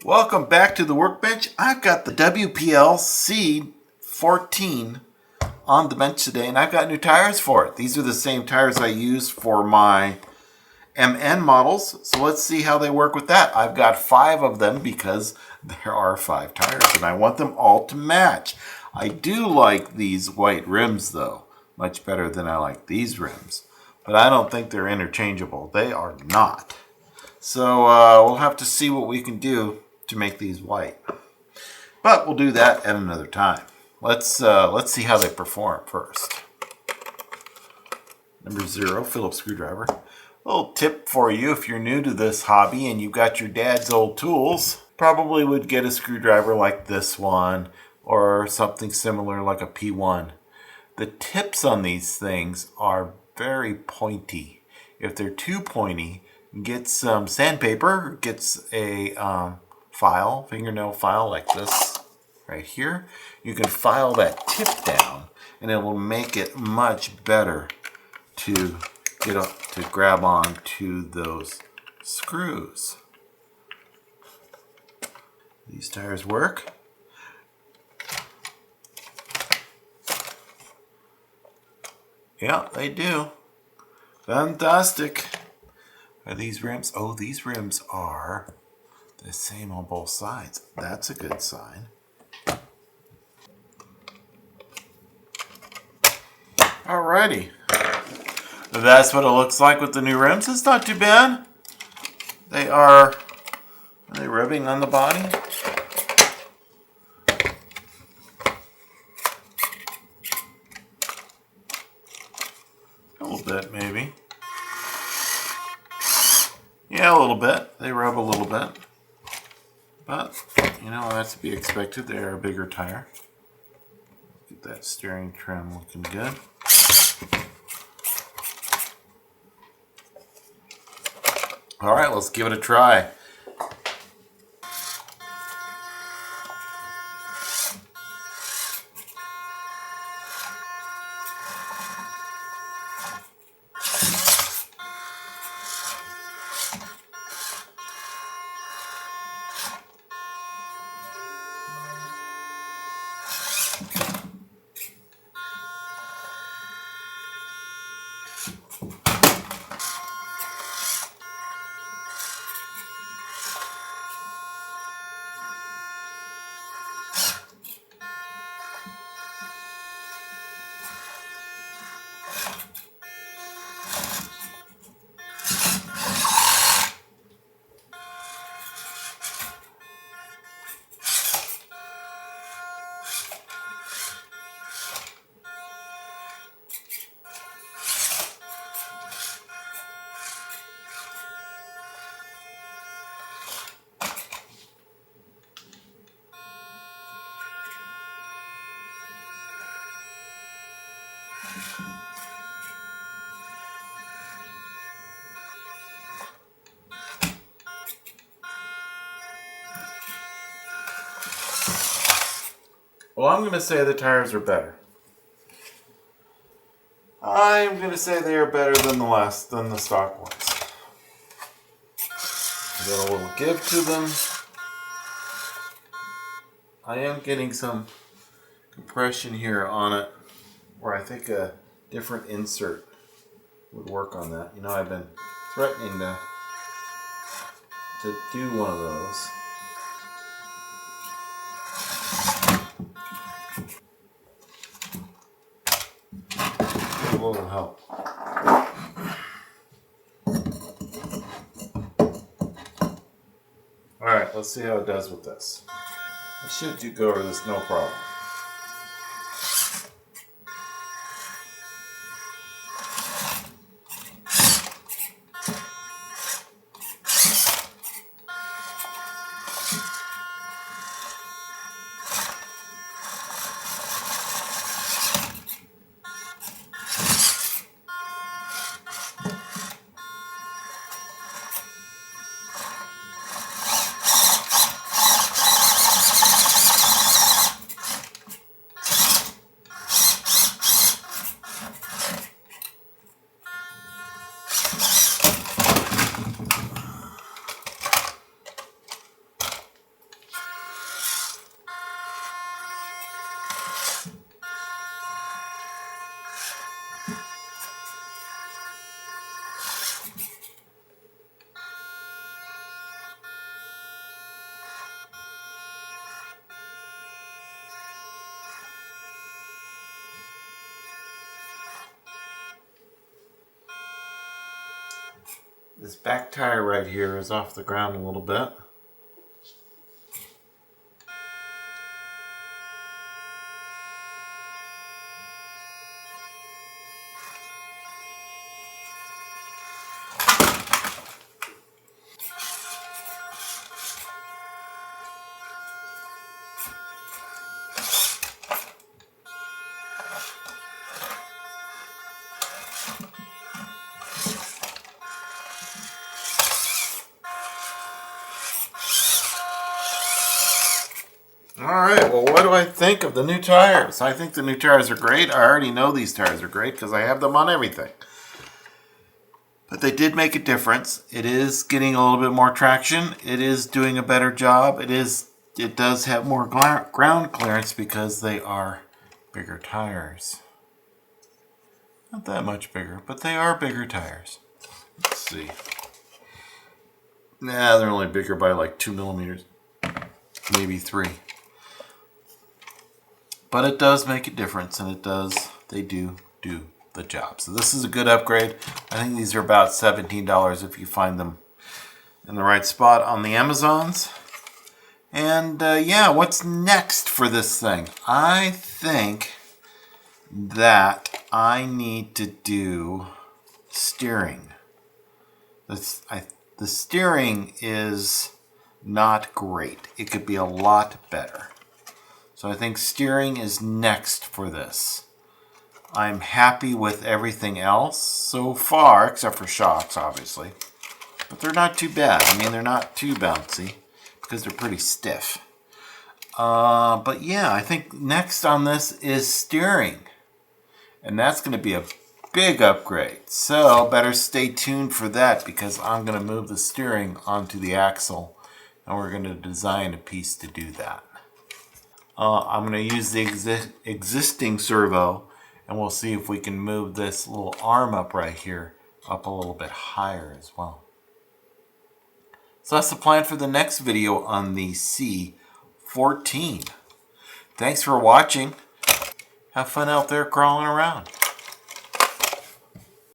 Welcome back to the Workbench. I've got the WPL C14 on the bench today, and I've got new tires for it. These are the same tires I use for my MN models, so let's see how they work with that. I've got 5 of them because there are 5 tires, and I want them all to match. I do like these white rims, though, much better than I like these rims, but I don't think they're interchangeable. They are not. So we'll have to see what we can do to make these white. But we'll do that at another time. Let's see how they perform first. Number 0, Phillips screwdriver. A little tip for you if you're new to this hobby and you've got your dad's old tools, probably would get a screwdriver like this one or something similar like a P1. The tips on these things are very pointy. If they're too pointy, get some sandpaper, get a fingernail file like this right here. You can file that tip down and it will make it much better to get up to grab on to those screws. These tires work. Yeah, they do. Fantastic. Are these rims? Oh, these rims are the same on both sides. That's a good sign. Alrighty. That's what it looks like with the new rims. It's not too bad. Are they rubbing on the body? A little bit, maybe. Yeah, a little bit. They rub a little bit. But, you know, that's to be expected. They're a bigger tire. Get that steering trim looking good. All right, let's give it a try. Well, I'm going to say the tires are better. I'm going to say they are better than the stock ones. Got a little give to them. I am getting some compression here on it, where I think a different insert would work on that. You know, I've been threatening to do one of those. A little help. Alright, let's see how it does with this. I should go over this no problem. This back tire right here is off the ground a little bit. Alright, well, what do I think of the new tires? I think the new tires are great. I already know these tires are great because I have them on everything. But they did make a difference. It is getting a little bit more traction. It is doing a better job. It does have more ground clearance because they are bigger tires. Not that much bigger, but they are bigger tires. Let's see. Nah, they're only bigger by like 2 millimeters. Maybe 3. But it does make a difference, and they do the job. So this is a good upgrade. I think these are about $17 if you find them in the right spot on the Amazons. And yeah, what's next for this thing? I think that I need to do steering. The steering is not great. It could be a lot better. So I think steering is next for this. I'm happy with everything else so far, except for shocks, obviously. But they're not too bad. I mean, they're not too bouncy because they're pretty stiff. But yeah, I think next on this is steering. And that's going to be a big upgrade. So better stay tuned for that because I'm going to move the steering onto the axle. And we're going to design a piece to do that. I'm going to use the existing servo, and we'll see if we can move this little arm up right here up a little bit higher as well. So that's the plan for the next video on the C14. Thanks for watching. Have fun out there crawling around.